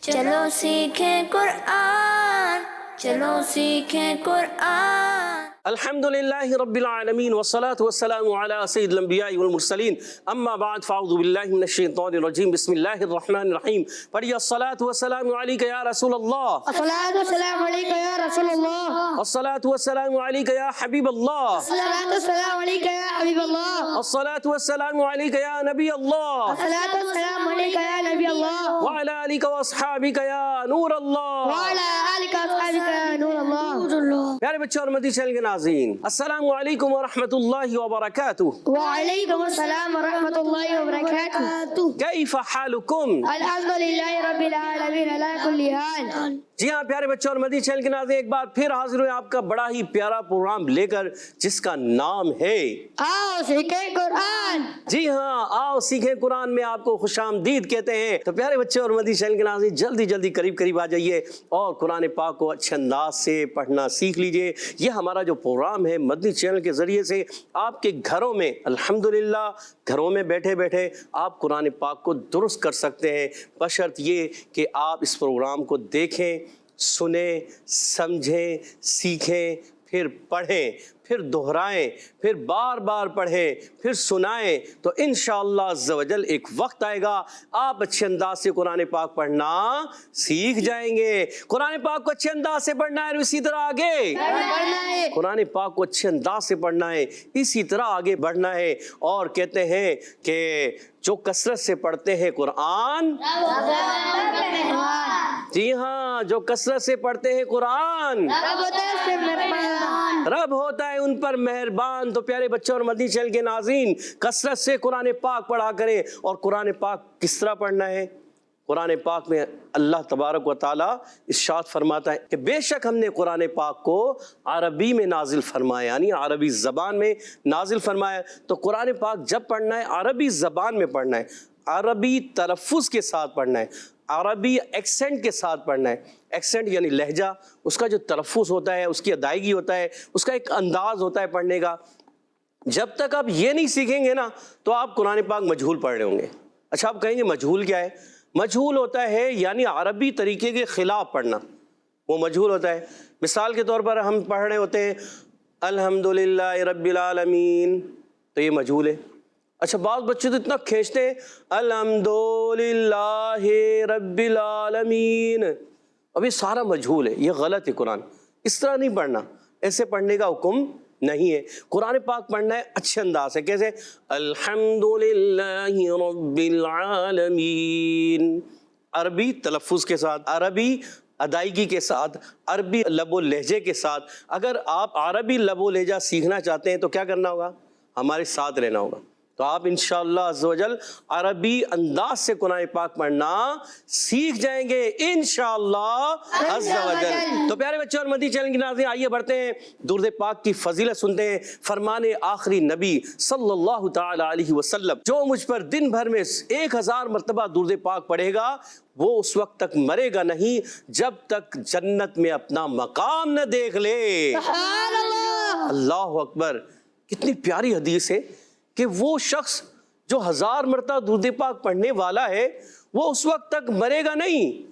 چلو سیکھیں قرآن، چلو سیکھیں قرآن۔ الحمدللہ رب العالمین والصلاة والسلام علی سید الانبیاء والمرسلین، اما بعد فاعوذ باللہ من الشیطان الرجیم، بسم اللہ الرحمن الرحیم۔ پڑھیے الصلاة والسلام علیک یا رسول اللہ، الصلاة والسلام علیک یا رسول اللہ، الصلاة والسلام علیک یا حبیب اللہ، الصلاة والسلام علیک یا حبیب اللہ، الصلاة والسلام علیک یا نبی اللہ، الصلاة والسلام علیک یا نبی اللہ، وعلی آلک واصحابک یا نور اللہ۔ وعلی آلک واصحابک یا نور اللہ۔ پیارے بچوں اور مدنی چینل کے ناظرین، السلام علیکم ورحمۃ اللہ وبرکاتہ۔ وعلیکم السلام ورحمۃ اللہ وبرکاتہ۔ کیف حالکم؟ الحمدللہ رب العالمین علی کل حال۔ جی ہاں پیارے بچوں اور مدنی چینل کے ناظرین، ایک بار پھر حاضر ہوئے آپ کا بڑا ہی پیارا پروگرام لے کر، جس کا نام ہے آؤ سیکھیں قرآن۔ جی ہاں، آؤ سیکھیں قرآن میں آپ کو خوش آمدید کہتے ہیں۔ تو پیارے بچوں اور مدنی چینل کے ناظرین، جلدی جلدی قریب آ جائیے اور قرآن پاک کو اچھے انداز سے پڑھنا سیکھ لیجئے۔ یہ ہمارا جو پروگرام ہے مدنی چینل کے ذریعے سے آپ کے گھروں میں الحمدللہ گھروں میں بیٹھے بیٹھے آپ قرآن پاک کو درست کر سکتے ہیں، بشرط یہ کہ آپ اس پروگرام کو دیکھیں، سنیں، سمجھیں، سیکھیں، پھر پڑھیں، پھر دہرائیں، پھر بار بار پڑھیں، پھر سنائیں، تو انشاءاللہ عز و جل ایک وقت آئے گا آپ اچھے انداز سے قرآن پاک پڑھنا سیکھ جائیں گے۔ قرآن پاک کو اچھے انداز سے پڑھنا ہے اور اسی طرح آگے قرآن پاک کو اچھے انداز سے پڑھنا ہے، اسی طرح آگے بڑھنا ہے۔ اور کہتے ہیں کہ جو کثرت سے پڑھتے ہیں قرآن، جی ہاں، جو کثرت سے پڑھتے ہیں قرآن، رب ہوتا ہے ان پر مہربان۔ تو پیارے بچوں اور مدنی چینل کے ناظرین، کثرت سے قرآن پاک پڑھا کریں۔ اور قرآن پاک کس طرح پڑھنا ہے؟ قرآن پاک میں اللہ تبارک و تعالیٰ ارشاد فرماتا ہے کہ بے شک ہم نے قرآن پاک کو عربی میں نازل فرمایا، یعنی عربی زبان میں نازل فرمایا۔ تو قرآن پاک جب پڑھنا ہے عربی زبان میں پڑھنا ہے، عربی تلفظ کے ساتھ پڑھنا ہے، عربی ایکسنٹ کے ساتھ پڑھنا ہے۔ ایکسنٹ یعنی لہجہ، اس کا جو تلفظ ہوتا ہے، اس کی ادائیگی ہوتا ہے، اس کا ایک انداز ہوتا ہے پڑھنے کا۔ جب تک آپ یہ نہیں سیکھیں گے نا تو آپ قرآن پاک مجہول پڑھ رہے ہوں گے۔ اچھا، آپ کہیں گے مجہول کیا ہے؟ مجہول ہوتا ہے یعنی عربی طریقے کے خلاف پڑھنا، وہ مجہول ہوتا ہے۔ مثال کے طور پر ہم پڑھ رہے ہوتے ہیں الحمدللہ رب العالمین، تو یہ مجہول ہے۔ اچھا، بعض بچے تو اتنا کھینچتے ہیں الحمدللہ رب العالمین، اب یہ سارا مجہول ہے، یہ غلط ہے۔ قرآن اس طرح نہیں پڑھنا، ایسے پڑھنے کا حکم نہیں ہے۔ قرآن پاک پڑھنا ہے اچھے انداز سے، کیسے؟ الحمدللہ رب العالمین، عربی تلفظ کے ساتھ، عربی ادائیگی کے ساتھ، عربی لب و لہجے کے ساتھ۔ اگر آپ عربی لب و لہجہ سیکھنا چاہتے ہیں تو کیا کرنا ہوگا؟ ہمارے ساتھ رہنا ہوگا، تو آپ انشاءاللہ عز و جل عربی انداز سے قرآن پاک پڑھنا سیکھ جائیں گے انشاءاللہ عز و جل۔ تو پیارے بچوں اور مدنی چینل کے ناظرین، آئیے بڑھتے ہیں، درود پاک کی فضیلت سنتے ہیں۔ فرمان آخری نبی صلی اللہ تعالی علیہ وسلم، جو مجھ پر دن بھر میں 1000 مرتبہ درود پاک پڑھے گا وہ اس وقت تک مرے گا نہیں جب تک جنت میں اپنا مقام نہ دیکھ لے۔ اللہ اکبر، کتنی پیاری حدیث ہے کہ وہ شخص جو 1000 مرتبہ درود پاک پڑھنے والا ہے وہ اس وقت تک مرے گا نہیں،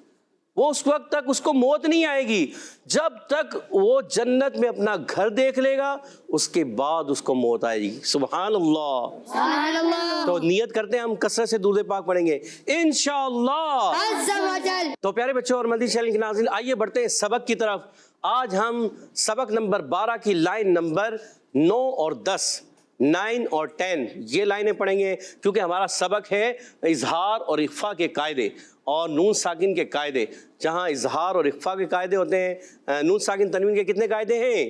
وہ اس وقت تک اس کو موت نہیں آئے گی جب تک وہ جنت میں اپنا گھر دیکھ لے گا، اس کے بعد اس کو موت آئے گی۔ سبحان اللہ۔ تو نیت کرتے ہیں ہم کثرت سے درود پاک پڑھیں گے انشاءاللہ عز و جل۔ تو پیارے بچوں اور مدنی چینل کے ناظرین، آئیے بڑھتے ہیں سبق کی طرف۔ آج ہم سبق نمبر 12 کی لائن نمبر 9 اور 10، 9 اور 10 یہ لائنیں پڑھیں گے، کیونکہ ہمارا سبق ہے اظہار اور اخفاء کے قاعدے اور نون ساکن کے قاعدے۔ جہاں اظہار اور اخفاء کے قاعدے ہوتے ہیں، نون ساکن تنوین کے کتنے قاعدے ہیں؟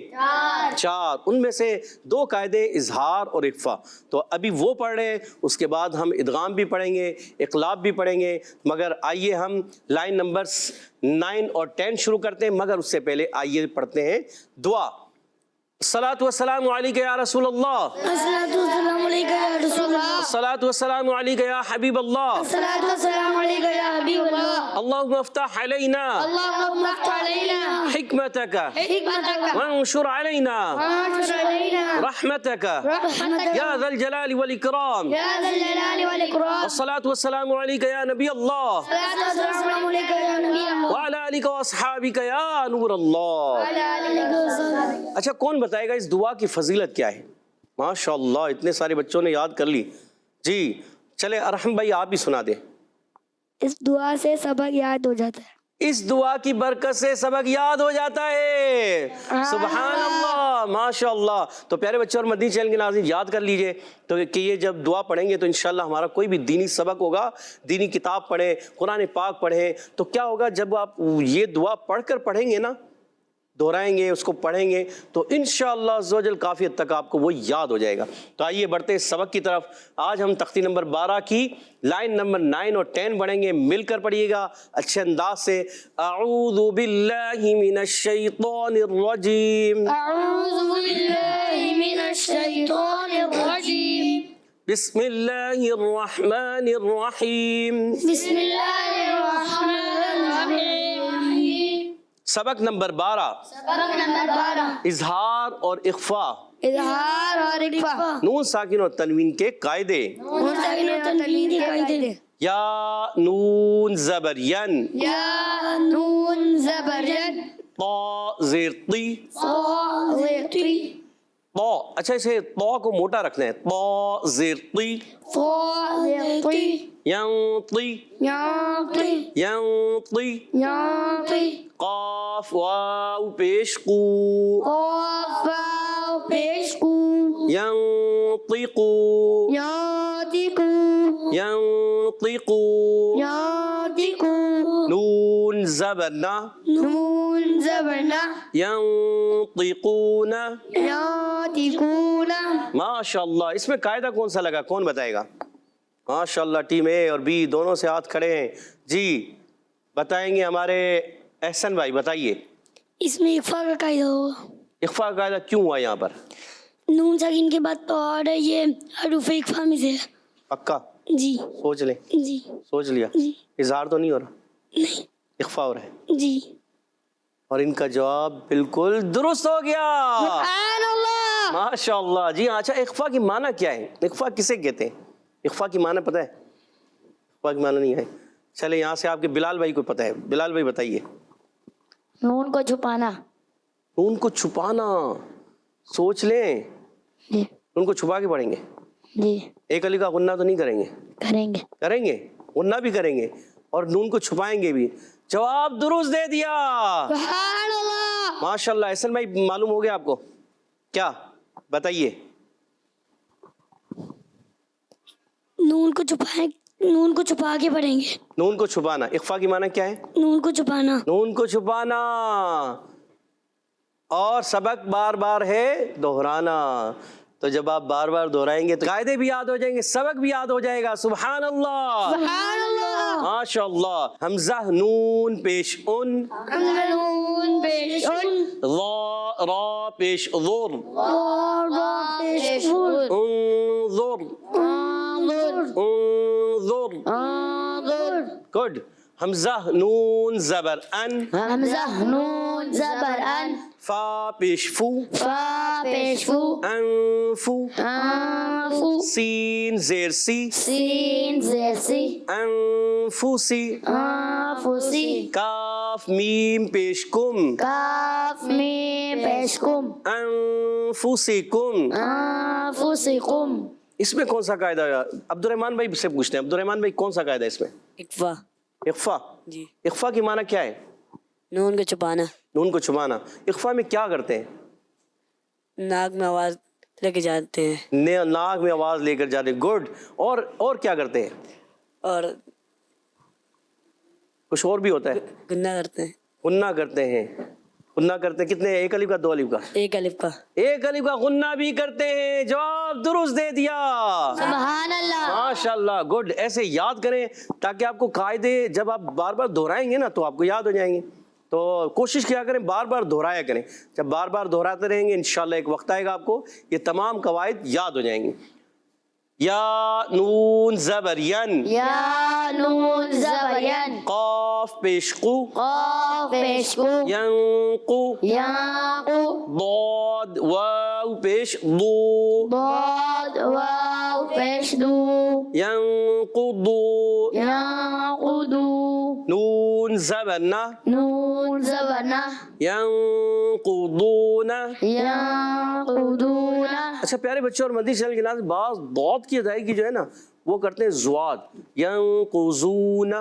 4۔ ان میں سے 2 قاعدے اظہار اور اخفاء، تو ابھی وہ پڑھ رہے ہیں، اس کے بعد ہم ادغام بھی پڑھیں گے، اقلاب بھی پڑھیں گے۔ مگر آئیے ہم لائن نمبر 9 اور 10 شروع کرتے ہیں، مگر اس سے پہلے آئیے پڑھتے ہیں دعا۔ الصلاة والسلام علیک یا رسول اللہ، الصلاة والسلام علیک یا رسول اللہ، الصلاة والسلام علیک یا حبیب اللہ، الصلاة والسلام علیک یا حبیب اللہ، اللہم افتح علینا اللہم افتح علینا حکمتک حکمتک وانشر علینا وانشر علینا رحمتک رحمتک یا ذا الجلال والاکرام، یا ذا الجلال والاکرام، الصلاة والسلام علیک یا نبی اللہ، الصلاة والسلام علیک یا نبی آلک و اصحابک یا نور اللہ. اچھا کون بتائے گا اس دعا کی فضیلت کیا ہے؟ ماشاءاللہ اتنے سارے بچوں نے یاد کر لی. جی چلے ارحم بھائی آپ ہی سنا دیں. اس دعا سے سبق یاد ہو جاتا ہے. اس دعا کی برکت سے سبق یاد ہو جاتا ہے. سبحان اللہ ماشاء اللہ. تو پیارے بچوں اور مدنی چینل کے ناظرین یاد کر لیجئے تو کہ یہ جب دعا پڑھیں گے تو انشاءاللہ ہمارا کوئی بھی دینی سبق ہوگا, دینی کتاب پڑھیں, قرآن پاک پڑھیں, تو کیا ہوگا جب آپ یہ دعا پڑھ کر پڑھیں گے نا, دہرائیں گے اس کو پڑھیں گے تو انشاءاللہ عز و جل کافی حد تک آپ کو وہ یاد ہو جائے گا. تو آئیے بڑھتے ہیں سبق کی طرف. آج ہم تختی نمبر 12 کی لائن نمبر 9 اور 10 پڑھیں گے. مل کر پڑھیے گا اچھے انداز سے. اعوذ باللہ من الشیطان الرجیم. اعوذ باللہ من الشیطان الرجیم. بسم اللہ الرحمن الرحیم. بسم اللہ الرحمن الرحیم. سبق نمبر 12 سبق نمبر 12 اظہار اور اخفاء, اظہار اور اخفاء. نون ساکن اور تنوین کے قاعدے. نون ساکن اور تنوین کے قاعدے. یا نون زبر ین, یا نون زبر ین, طا زیر طی, صا زیر طی, طا. اچھا اسے طا کو موٹا رکھنا ہے. طا زیر طی, صا زیر طی, ینطی یاطی ینطی, یاطی, قاف واو پیش قو, قاف واو پیش قو, ینطقو یاطقو, ینطقو, یاطقو, نون زبر نا, نون زبر نا, ینطقون. یاطقون. ماشاءاللہ اس میں قاعدہ کون سا لگا, کون بتائے گا؟ ماشاءاللہ ٹیم اے اور بی دونوں سے ہاتھ کھڑے ہیں. جی بتائیں گے ہمارے احسن بھائی, بتائیے. اس میں اخفاء کا قاعدہ ہوگا. اخفاء کا قاعدہ کیوں ہوا یہاں پر؟ نون ساکن کے بعد تو اور ہے, یہ حروف اخفاء میں سے ہے. پکا جی سوچ لیں, جی سوچ لیا. جی اظہار تو نہیں ہو رہا, نہیں اخفاء ہو رہا ہے. جی. اور ان کا جواب بالکل درست ہو گیا. سبحان اللہ. ماشاءاللہ. جی اچھا اخفاء کی معنی کیا ہے؟ اخفاء کسے کہتے ہیں؟ اخفاء کی معنی پتہ ہے؟ اخفاء کی معنی نہیں ہے. چلے یہاں سے آپ کے بلال بھائی کو پتہ ہے. بلال بھائی بتائیے. نون کو چھپانا. نون کو چھپانا. سوچ لیں, جی ان کو چھپا کے پڑھیں گے. جی ایک علی کا غنہ تو نہیں کریں گے؟ کریں گے. کریں گے, غنہ بھی کریں گے اور نون کو چھپائیں گے بھی. جواب درست دے دیا. سبحان اللہ. ماشاءاللہ. احسن بھائی معلوم ہو گیا آپ کو کیا؟ بتائیے. نون کو چھپائیں, نون کو چھپا کے پڑھیں گے. نون کو چھپانا. اخفاء کی معنی کیا ہے؟ نون کو چھپانا. نون کو چھپانا. اور سبق بار بار ہے دہرانا. تو جب آپ بار بار دہرائیں گے تو قاعدے بھی یاد ہو جائیں گے, سبق بھی یاد ہو جائے گا. سبحان اللہ. سبحان اللہ. ماشاء اللہ. حمزہ نون پیش ان, نون پیش ان, را را پیش ظر, را پیش ظر, انظر انظر, انظر. انظر. گڈ. حمزہ نون زبر ان, حمزہ نون زبر ان, فا پیش فو, فا پیش فو, انفو, انفو, سین زیر سی, سین زیر سی, انفوسی, انفوسی, کاف میم پیش کم, کاف میم پیش کم, انفوسکم. انفسکم. اس میں کون سا قاعدہ ہے؟ عبد الرحمن بھائی سے پوچھتے ہیں. عبد الرحمن بھائی کون سا قاعدہ ہے اس میں؟ اخفاء. اخفاء. جی. اخفاء کی معنی کیا ہے؟ نون کو چھپانا. نون کو چھپانا. اخفاء میں کیا کرتے ہیں؟ ناک میں آواز لے کے جاتے ہیں. ناک میں آواز لے کر جاتے ہیں. گڈ. اور کیا کرتے ہیں؟ اور کچھ اور بھی ہوتا ہے. گنہ کرتے ہیں. غنہ کرتے ہیں. غنہ کرتے ہیں. کتنے؟ ایک الف کا, دو الف کا؟ ایک الف کا. ایک الف کا غنہ بھی کرتے ہیں. جواب درست دے دیا. سبحان اللہ. ماشاءاللہ. گڈ. ایسے یاد کریں تاکہ آپ کو قاعدے جب آپ بار بار دہرائیں گے نا تو آپ کو یاد ہو جائیں گے. تو کوشش کیا کریں بار بار دہرایا کریں. جب بار بار دہراتے رہیں گے انشاءاللہ ایک وقت آئے گا آپ کو یہ تمام قواعد یاد ہو جائیں گی. یا نون زبر ین, یا نون زبر ین, قاف پیش قو, قاف پیش قو, ینقو, یاقو, ضاد واو پیش ضو, ضاد واو پیش دو, ینقضو, یاقدو, نون زبر نا نون زبر نا ینقضون. ینقضون. اچھا پیارے بچوں اور مدنی چینل کے ناظرین بعض ضاد کی ادائیگی جو ہے نا وہ کرتے ہیں زواد ینقضون.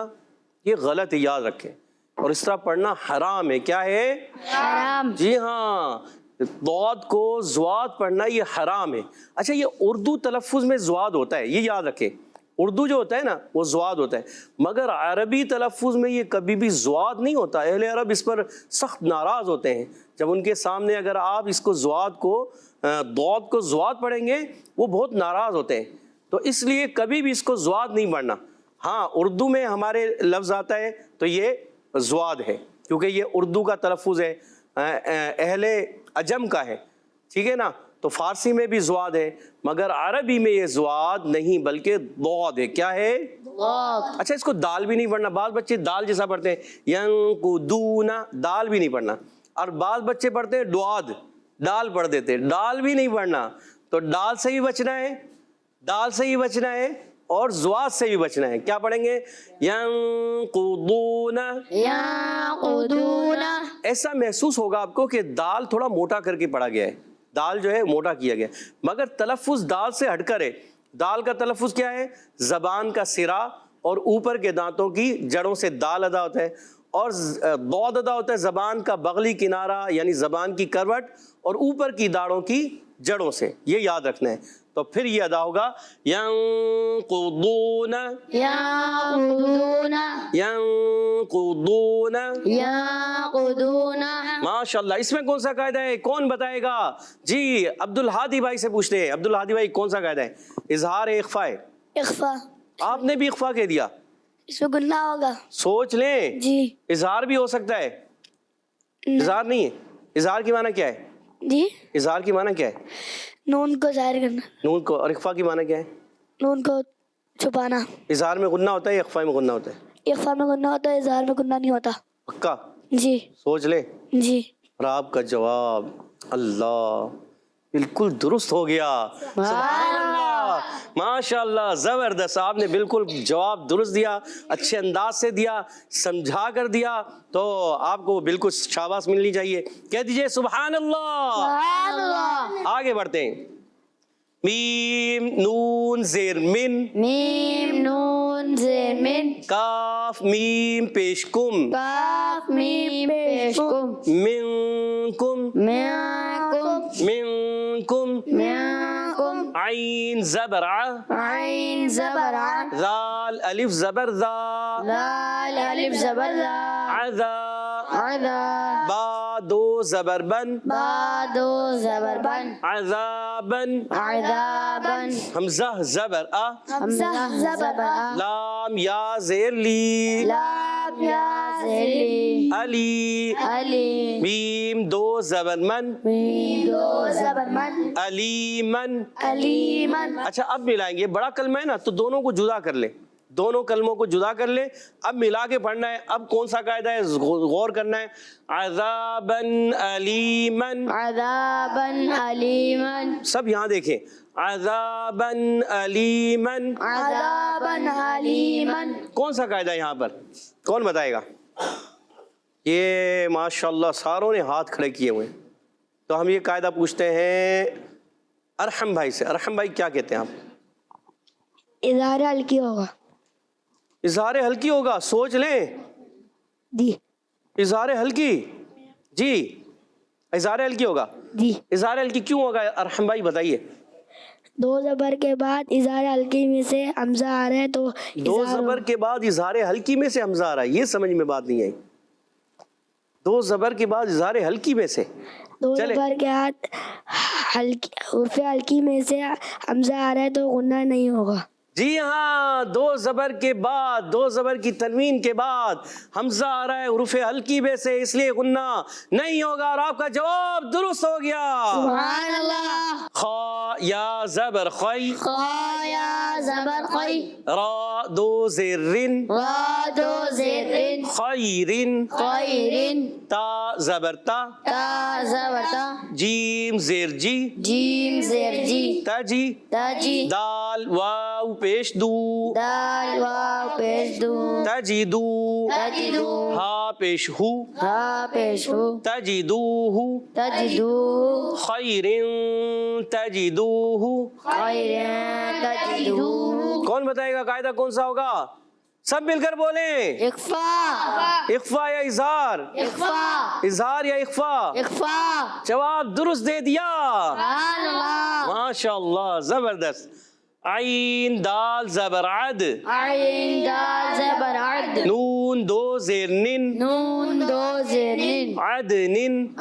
یہ غلط ہے یاد رکھیں اور اس طرح پڑھنا حرام ہے. کیا ہے؟ حرام. جی ہاں ضاد کو زواد پڑھنا یہ حرام ہے. اچھا یہ اردو تلفظ میں زواد ہوتا ہے یہ یاد رکھیں. اردو جو ہوتا ہے نا وہ زواد ہوتا ہے مگر عربی تلفظ میں یہ کبھی بھی زواد نہیں ہوتا. اہل عرب اس پر سخت ناراض ہوتے ہیں جب ان کے سامنے اگر آپ اس کو زواد کو ضاد کو زواد پڑھیں گے وہ بہت ناراض ہوتے ہیں. تو اس لیے کبھی بھی اس کو زواد نہیں پڑھنا. ہاں اردو میں ہمارے لفظ آتا ہے تو یہ زواد ہے کیونکہ یہ اردو کا تلفظ ہے اہل عجم کا ہے. ٹھیک ہے نا. تو فارسی میں بھی زواد ہے مگر عربی میں یہ زواد نہیں بلکہ ضاد ہے. کیا ہے؟ اچھا اس کو دال بھی نہیں پڑھنا. بعض بچے دال جیسا پڑھتے ہیں ینقضون دال بھی نہیں پڑھنا اور بعض بچے پڑھتے ہیں ڈواد ڈال پڑھ دیتے. ڈال بھی نہیں پڑھنا. تو ڈال سے بھی بچنا ہے دال سے بھی بچنا ہے اور زواد سے بھی بچنا ہے. کیا پڑھیں گے؟ ینقضون. ینقضون. ایسا محسوس ہوگا آپ کو کہ دال تھوڑا موٹا کر کے پڑھا گیا ہے. دال جو ہے موٹا کیا گیا مگر تلفظ دال سے ہٹ کر ہے. دال کا تلفظ کیا ہے؟ زبان کا سرا اور اوپر کے دانتوں کی جڑوں سے دال ادا ہوتا ہے اور ضاد ادا ہوتا ہے زبان کا بغلی کنارہ یعنی زبان کی کروٹ اور اوپر کی داڑوں کی جڑوں سے. یہ یاد رکھنا ہے. تو پھر یہ ادا ہوگا ینقضون ینقضون. ینقضون. ینقضون. ماشاءاللہ. اس میں کون سا قاعدہ ہے کون بتائے گا؟ جی عبد الہادی بھائی سے پوچھتے ہیں. عبد الہادی بھائی کون سا قاعدہ ہے؟ اظہار ہے اخفا ہے؟ اخفا. آپ نے بھی اخفا کہہ دیا. اس میں گناہ ہوگا. سوچ لیں. جی. اظہار بھی ہو سکتا ہے. اظہار نہیں ہے. اظہار کی معنی کیا ہے؟ جی. اظہار کی معنی کیا ہے؟ نون کو ظاہر کرنا. نون کو. اور اخفا کی معنی کیا ہے؟ نون کو چھپانا. اظہار میں غنہ ہوتا ہے یا اخفا میں غنہ ہوتا ہے؟ اخفا میں گناہ ہوتا ہے اظہار میں گناہ نہیں ہوتا. پکا؟ جی. سوچ لیں. جی. اور آپ کا جواب اللہ بالکل درست ہو گیا. سبحان اللہ ماشاء اللہ زبردست. آپ نے بالکل جواب درست دیا اچھے انداز سے دیا سمجھا کر دیا تو آپ کو بالکل شاباش ملنی چاہیے. کہہ دیجئے سبحان اللہ. سبحان اللہ. آگے بڑھتے ہیں. میم نون زیر من. میم نون زیر من. کاف میم پیش کم. کاف میم پیش کم. منکم. منکم. منکم. منکم. عین زبر ع. عین زبر ع. ذال الف زبر ذا. لال الف زبر لا. عذا. عذا. با دو زبر بن. با دو زبر بن. عذابن. عذابن. حمزہ زبر ا. حمزہ زبر ا. لام یا زیر لی. لام یا زیر لی. علی. علی. میم دو زبر من. میم دو زبر من. علیمن. علیمن. اچھا اب ملائیں گے بڑا کلمہ ہے نا تو دونوں کو جدا کر لیں. دونوں کلموں کو جدا کر لیں. اب ملا کے پڑھنا ہے. اب کون سا قاعدہ ہے غور کرنا ہے. عذابن علیمن. عذابن علیمن. سب یہاں دیکھیں. عذابن علیمن. عذابن علیمن. کون سا قاعدہ ہے یہاں پر کون بتائے گا؟ یہ ماشاءاللہ ساروں نے ہاتھ کھڑے کیے ہوئے. تو ہم یہ قاعدہ پوچھتے ہیں ارحم بھائی سے. ارحم بھائی کیا کہتے ہیں آپ؟ اظہار ہلکی ہوگا. اظہار ہلکی ہوگا. سوچ لیں. جی. اظہار ہلکی. جی اظہار ہلکی ہوگا. جی. اظہار ہلکی کیوں ہوگا ارحم بھائی بتائیے. دو زبر کے بعد اظہار ہلکی میں سے حمزہ آ رہا ہے تو دو زبر کے بعد اظہار ہلکی میں سے حمزہ آ رہا ہے یہ سمجھ میں بات نہیں آئی. دو زبر کے بعد اظہار ہلکی میں سے. دو زبر کے بعد ہلکی حرف ہلکی میں سے حمزہ آ رہا ہے تو غنہ نہیں ہوگا. جی ہاں دو زبر کے بعد دو زبر کی تنوین کے بعد حمزہ آ رہا ہے حروف ہلکی میں سے اس لیے غنہ نہیں ہوگا. اور آپ کا جواب درست ہو گیا. سبحان اللہ. خا یا زبر خی. خا یا زبر خی. را دو زیر رن. را دو زیر رن. خیرن. خیرن. تا زبر تا. تا زبر تا. جیم زیر جی. جیم زیر جی. تا جی. تا جی. دال واو واو پیش دو دال واو پیش دو تجدو تجدو ہا پیش ہو ہا پیش ہو تجدوہ تجدو خیر تجدوہ خیر تجدو. کون بتائے گا قاعدہ کون سا ہوگا؟ سب مل کر بولیں. اخفا اخفا یا اظہار؟ اخفا اظہار یا اخفا؟ اخفا. جواب درست دے دیا. سبحان اللہ. ماشاء اللہ زبردست. عین دال زبر عد عین دال زبر عد نون دو زیر نن نون دو زیر نن عدن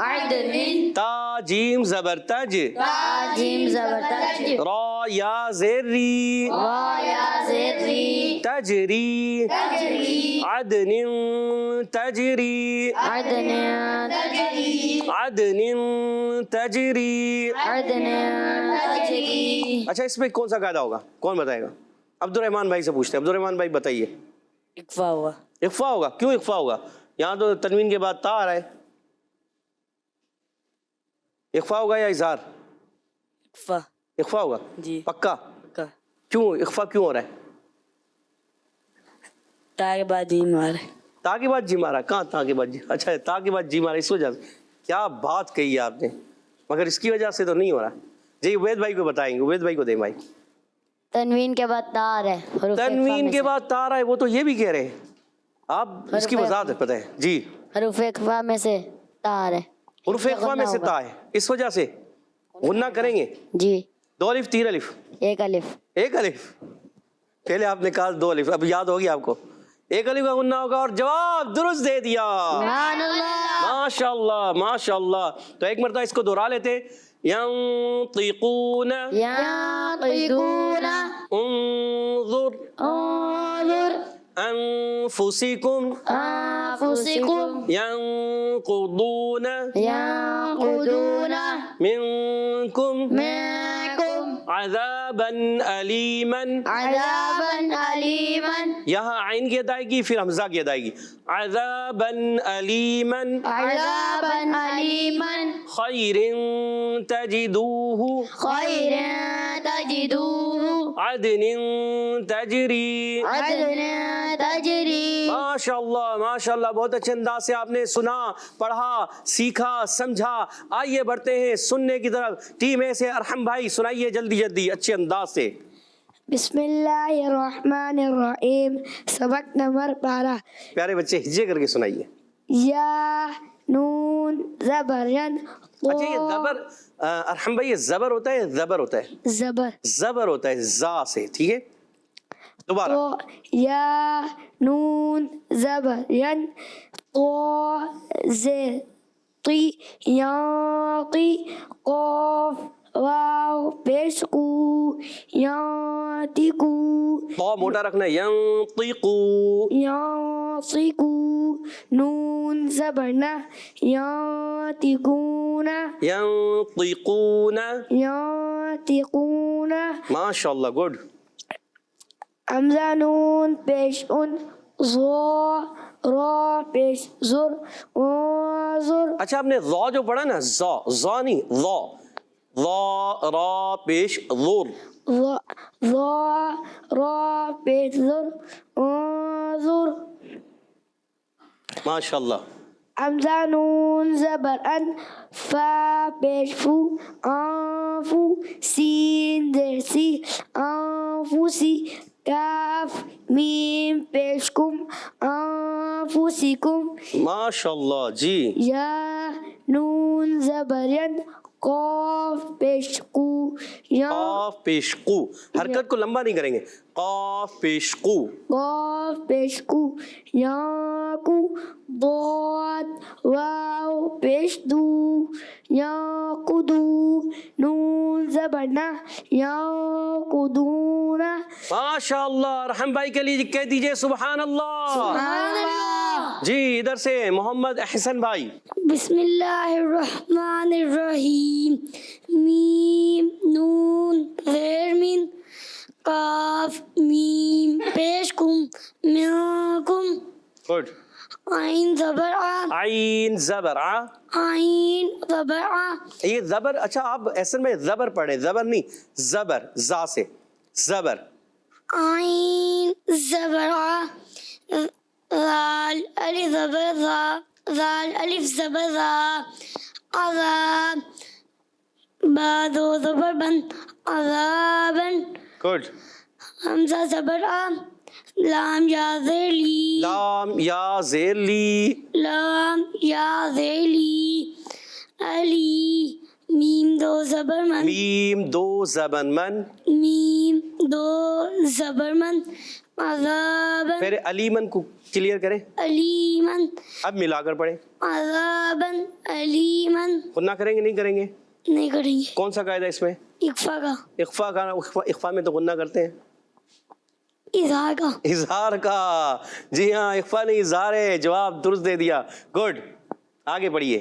عدن تا جیم زبر تج تا جیم زبر تج را یا زیر ری را یا زیر ری تجری تجری عدن تجری عدن تجری عدن تجری. عدن تجری. اچھا اس میں کون سا قاعدہ ہوگا؟ کون بتائے گا؟ عبد الرحمن بھائی سے پوچھتے ہیں. عبد الرحمن بھائی بتائیے. اکفا ہوا. اخفا ہوگا. کیوں اخفا ہوگا؟ یہاں تو تنوین کے بعد تا آ رہا ہے. اخفا ہوگا یا اظہار؟ اکفا. اخفا ہوگا جی پکا. کا کیوں اخفا کیوں ہو رہا ہے؟ تا کے بعد جی مارے. تا کے بعد جی مارا. کہاں تا کے بعد جی؟ اچھا تا کے بعد جی مارا اس وجہ سے. کیا بات کہی ہے آپ نے. مگر اس کی وجہ سے تو نہیں ہو رہا. جی عبید بھائی کو بتائیں گے. عبید بھائی کو دیں بھائی. تنوین کے بعد تار ہے حروف تنوین اخفا کے میں بعد تا رہا ہے. وہ تو یہ بھی کہہ رہے ہیں. آپ اس کی حروف وضاحت پتہ ہے جی. سے حروف اخفا میں سے تار ہے. حروف اخفا میں سے تا ہے اس وجہ سے غنہ کریں گے. جی 2 الف 3 الف ایک الف 1 الف. پہلے آپ نے کہا 2 الف. اب یاد ہوگی آپ کو. 1 الف کا غنہ ہوگا اور جواب درست دے دیا. سبحان اللہ. ماشاء اللہ ماشاء اللہ. تو ایک مرتبہ اس کو دہرا لیتے. ینطقون ينطقون انظر انظر انفسکم انفسكم ینقضون ينقضون منکم منكم عذابا علیما. عذابا أليما. یہاں عین کی ادائیگی پھر حمزہ کی ادائیگی. عذابا علیما عذابا أليما. خیر تجدوہ خير تجدوه عدن تجری. عدن تجري. ماشاء اللہ ماشاء اللہ. بہت اچھے انداز سے آپ نے سنا پڑھا سیکھا سمجھا. آئیے بڑھتے ہیں سننے کی طرف. ٹیم اے سے ارحم بھائی سنائیے جلدی جلدی اچھے انداز سے. بسم اللہ الرحمن الرحیم. سبق نمبر 12. پیارے بچے ہجے کر کے سنائیے. یا نون زبر ین اچھا یہ زبر ارحم بھائی یہ زبر ہوتا ہے زبر ہوتا ہے زبر زبر ہوتا ہے زا سے. ٹھیک ہے دوبارہ. تو یا نون زبر ین تو زیر طی یاقی قاف واو پیش قو یاتیکو تو موٹا رکھنا ہے. ینطقو یاسیکو نون زبر نا یاتیکون ینطقون. یاتیکون ماشاء اللہ گڈ. حمزہ نون پیش ان زو را پیش زر زر. اچھا آپ نے ضا جو پڑھا نا ضا نہیں ضا. ضا را پیش ظر. ضا را پیش زر زر. ماشاء اللہ. حمزہ نون زبر ان فا پیش فو آنفو سین زیر سی آنفوسی کاف میم پیش کم آنفوسکم. ماشاء اللہ جی. یا نون زبر ین قاف پیش قو یا قاف پیش قو. حرکت کو لمبا نہیں کریں گے. قاف پیش قو. قاف پیش قو یا کو ضاد واو پیش دو یا قدو نون زبر نا یا قدون. ماشاء اللہ. رحم بھائی کے لیے کہہ دیجئے سبحان اللہ. سبحان اللہ. جی ادھر سے محمد احسن بھائی. بسم اللہ الرحمن الرحیم. میم نون زیر مین قاف میم پیش کم میاکم گڈ. عین زبر آ عین زبر آ. عین زبر آ. یہ زبر اچھا آپ اصل میں زبر پڑھیں زبر نہیں زبر زا سے زبر عين زبر ع ذال ألف زبر ذا ذال ألف زبر ذا عذاب با دو زبر بن عذابا گڈ. حمزہ زبر آ لام یا زیر لی لام یا زیر لی. لام یا زیر لی علی میم دو زبر من میم دو زبن من. میم دو زبر من عذابا پھر علیمن کو کلیئر کریں. علیمن اب ملا کر پڑھیں. عذابا علیمن غنہ کریں گے نہیں کریں گے؟ نہیں کریں گے. کون سا قاعدہ اس میں؟ اقفا کا اخفا کا. اخفا میں تو غنہ کرتے ہیں. اظہار کا اظہار کا. جی ہاں اخفا نہیں اظہار ہے. جواب درست دے دیا. گڈ. آگے پڑھیے.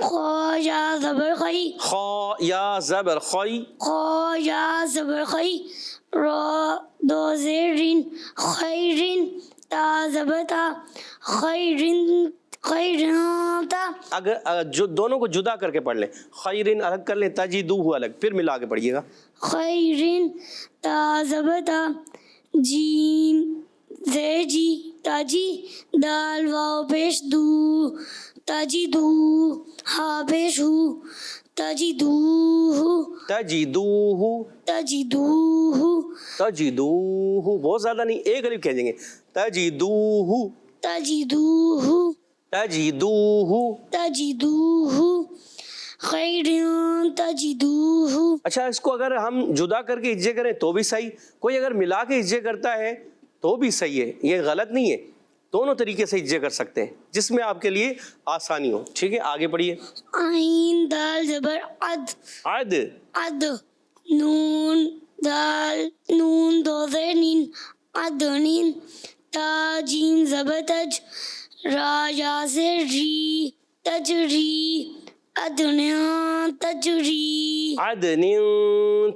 خو یا زبر خی خا یا زبر خی. خو یا زبر خی را دو زیرین خیرین تا زبر تا خیرین خیرین تا. اگر جو دونوں کو جدا کر کے پڑھ لیں. خیرن الگ کر لیں, تجدوہ الگ, پھر ملا کے پڑھیے گا. خیرین تا زبر تا جیم زیر جی تاجی دال واو پیش دو تاجی دو ہا پیش ہو تاجی دو تجدوہ. تجدوہ تجدوہ بہت زیادہ نہیں, ایک الف کہہ دیں گے. تجدوہ تجدوہ تجدوہ. تجدوہ خیرین تجدوہ. اچھا اس کو اگر ہم جدا کر کے ہجے کریں تو بھی صحیح, کوئی اگر ملا کے ہجے کرتا ہے تو بھی صحیح ہے, یہ غلط نہیں ہے. دونوں طریقے سے ہجے کر سکتے ہیں جس میں آپ کے لیے آسانی ہو. ٹھیک ہے آگے پڑھیے. عین دال زبر عد عد. عد نون دال نون دو زیر نین عدنین تا جیم زبر تج را یا زیر ری تجری عدن تجری عدن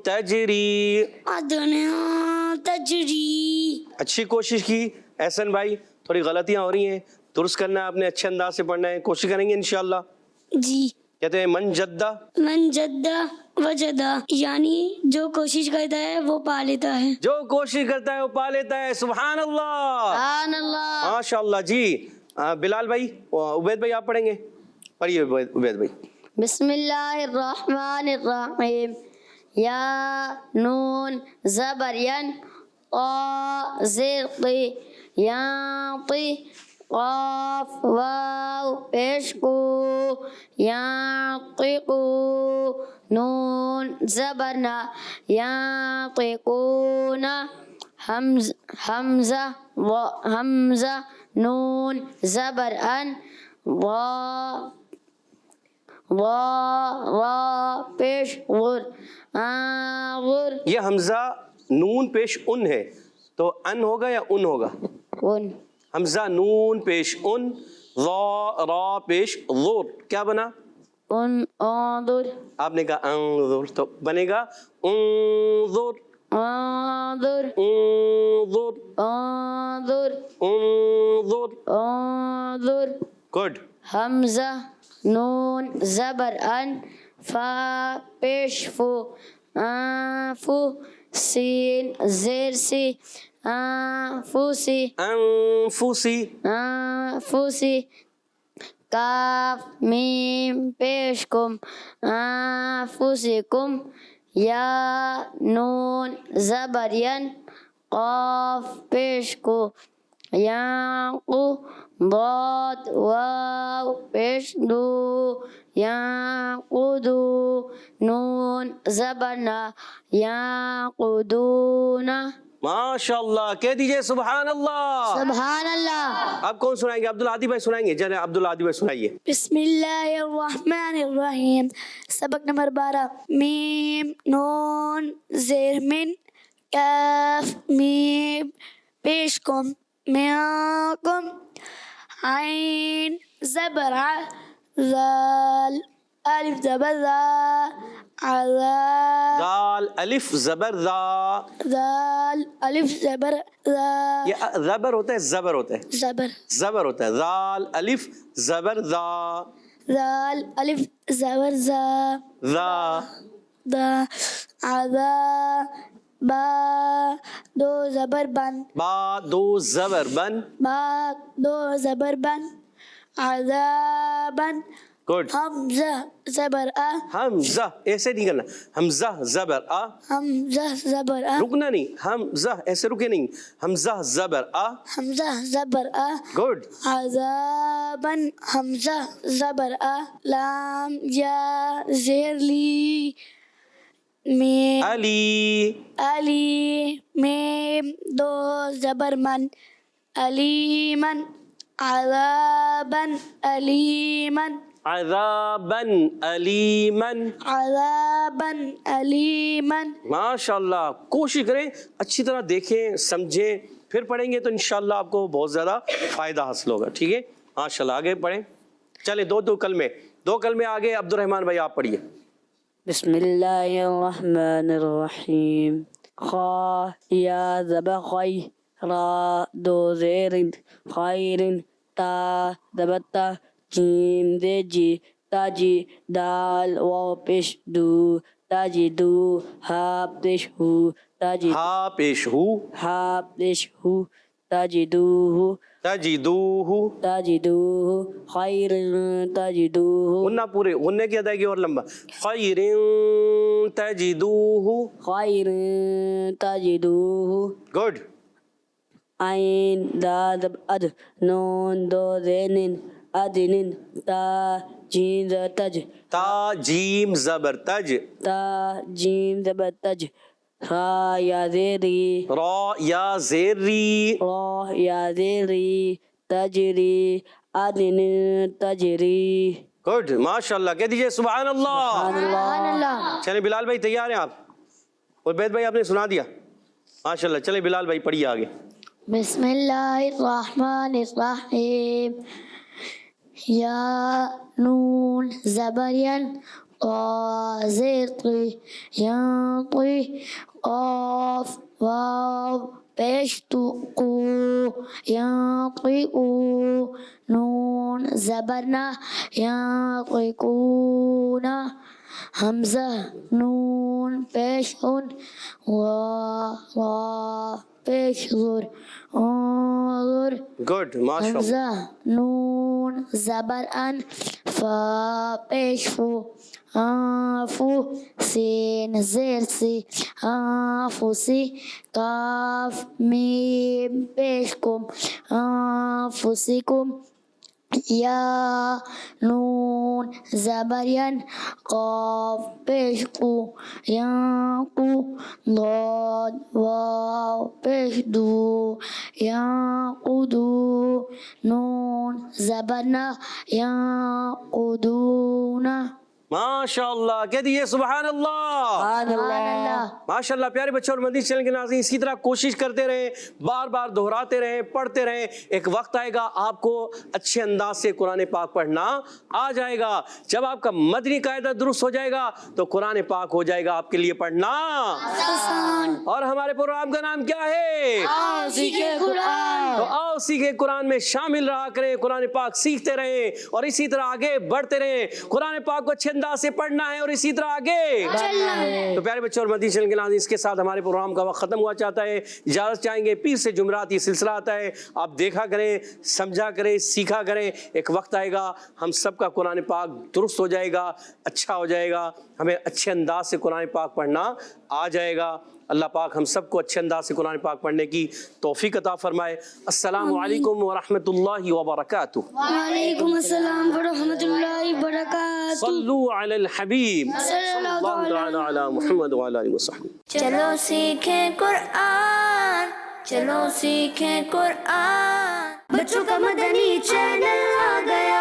تجری. عدن تجری. اچھی کوشش کی احسن بھائی. تھوڑی غلطیاں ہو رہی ہیں, درست کرنا ہے, آپ نے اچھے انداز سے پڑھنا ہے. کوشش کریں گے انشاءاللہ. جی. کہتے ہیں من جدہ من جدہ وجدہ یعنی جو کوشش کرتا ہے وہ پا لیتا ہے. جو کوشش کرتا ہے وہ پا لیتا ہے. سبحان اللہ سبحان اللہ. ماشاء اللہ. جی بلال بھائی, عبید بھائی آپ پڑھیں گے. پڑھیے عبید بھائی. بسم اللہ الرحمن الرحیم. یا نون زبر ین قا زیر قی یانطی قاف واو پیش کو یانطقو نون زبر نا یانطقون حمزہ نون زبر ان را پیش غر غر. یہ حمزہ نون پیش ان ہے تو ان ہوگا یا ان ہوگا؟ ان. حمزہ نون پیش ان, را پیش ظر, کیا بنا؟ ان انظر. آپ نے کہا انظر تو بنے گا انظر انظر انظر انظر انظر. انظر. گڈ. حمزہ نون زبر ان فا پیش فو فو سین زیر سی فوسی انفسی فوسی کاف میم پیش کم فوسکم یا نون زبر ین قاف پیش کو یانقو ضاد واو پیش دو یانقدو نون زبر نا یانقدون. ماشاء اللہ. کہہ دیجئے سبحان اللہ. سبحان اللہ. آپ کون سنائیں گے؟ عبدالعادی بھائی سنائیں گے. جناب عبدالعادی بھائی سنائیے. بسم اللہ الرحمن الرحیم. سبق نمبر 12. میم نون زیر من کاف میم پیش کم میاکم عین زبر ع ذال الف زبر ذا عذاب دال الف زبر ذا. ذال الف زبر ذا یہ زبر ہوتا ہے, زبر ہوتا ہے, زبر زبر ہوتا ہے. ذال الف زبر ذا. ذال الف زبر ذا ذا. دا عذاب با دو زبر بن با دو زبر بن. با دو زبر بن عذابن گڈ. حمزہ زبر آ حمزہ ایسے نہیں کرنا, حمزہ زبر آ, حمزہ زبر آ رکنا نہیں, حمزہ ایسے رکے نہیں, حمزہ زبر آ. حمزہ زبر آ گڈ. عذابن حمزہ زبر آ لام یا زیر لی میم علی. علی میم دو زبر من علیمن عذابن علیمن عذابا علیما. عذابن علیمن. ماشاء اللہ, کوشش کریں اچھی طرح دیکھیں سمجھیں, پھر پڑھیں گے تو انشاءاللہ آپ کو بہت زیادہ فائدہ حاصل ہوگا. ٹھیک ہے, ماشاء اللہ. آگے پڑھیں, چلیں دو کلمے آگے. عبد الرحمن بھائی آپ پڑھیے. بسم اللہ الرحمن الرحیم. خا یا زبر خی را دو زیر خیر تا زبتا جیم دے جی تاجی دال واو پیش دو تاجی دو ہا پیش ہو تاجی ہا پیش ہو ہا پیش ہو تاجی دو ہو تجدوہ. تاجی دو خیر تاجی دو غنہ پورے, غنے کی ادائیگی اور لمبا. خیر تجدوہ. خیر تاجی دو گڈ. عین دال اد نون دو زینن ادنن تا جیم ز تج تا جیم زبر تج. تا جیم زبر تج را یا زیری را یا زیری. را یا زیری تجری ادن تجری. گڈ, ماشاء اللہ. کہہ دیجئے سبحان اللہ. سبحان اللہ. چلیں بلال بھائی تیار ہیں آپ, اور عبید بھائی آپ نے سنا دیا, ماشاء اللہ. چلیں بلال بھائی پڑھیے آگے. بسم اللہ الرحمن الرحیم. یا نون زبرین قا زیر قی یا قی قاف واو پیش تو قو یا قی او نون زبرنا یا قی کونا حمزہ نون پیش ان وا پیش ظر انظر. گڈ, ماشاء اللہ. حمزہ نون زبر ان فا پیش فو آفو سین زیر سی آفو سی کاف میم پیش کم آفو سی کم. یا نون زبرین قاف پیش قو یا قو ضاد واو پیش دو یا قدو نون زبرنا یا قدونا. ماشاء اللہ. کہہ دیجئے سبحان اللہ. سبحان اللہ. ماشاء اللہ. پیارے بچوں اور مدنی چینل کے ناظرین, اسی طرح کوشش کرتے رہیں, بار بار دہراتے رہیں, پڑھتے رہیں. ایک وقت آئے گا آپ کو اچھے انداز سے قرآن پاک پڑھنا آ جائے گا. جب آپ کا مدنی قاعدہ درست ہو جائے گا تو قرآن پاک ہو جائے گا آپ کے لیے پڑھنا. اور ہمارے پروگرام کا نام کیا ہے؟ تو آؤ سیکھیں قرآن میں شامل رہا کریں, قرآن پاک سیکھتے رہیں اور اسی طرح آگے بڑھتے رہیں. قرآن پاک کو اچھے انداز سے پڑھنا ہے اور اسی طرح آگے. تو پیارے بچوں اور مدنی چینل کے ناظرین, اس کے ساتھ ہمارے پروگرام کا وقت ختم ہوا چاہتا ہے. اجازت چاہیں گے, پیر سے جمعرات یہ سلسلہ آتا ہے, آپ دیکھا کریں, سمجھا کریں, سیکھا کریں. ایک وقت آئے گا ہم سب کا قرآن پاک درست ہو جائے گا, اچھا ہو جائے گا, ہمیں اچھے انداز سے قرآن پاک پڑھنا آ جائے گا. اللہ پاک ہم سب کو اچھے انداز سے قرآن پاک پڑھنے کی توفیق عطا فرمائے. السلام علیکم ورحمۃ اللہ وبرکاتہ. وعلیکم السلام ورحمۃ اللہ وبرکاتہ. صلو علی الحبیب صلی اللہ تعالی علی محمد وعلی آلہ وصحبہ. چلو سیکھیں قرآن, چلو سیکھیں قرآن. بچوں کا مدنی چینل آ گیا.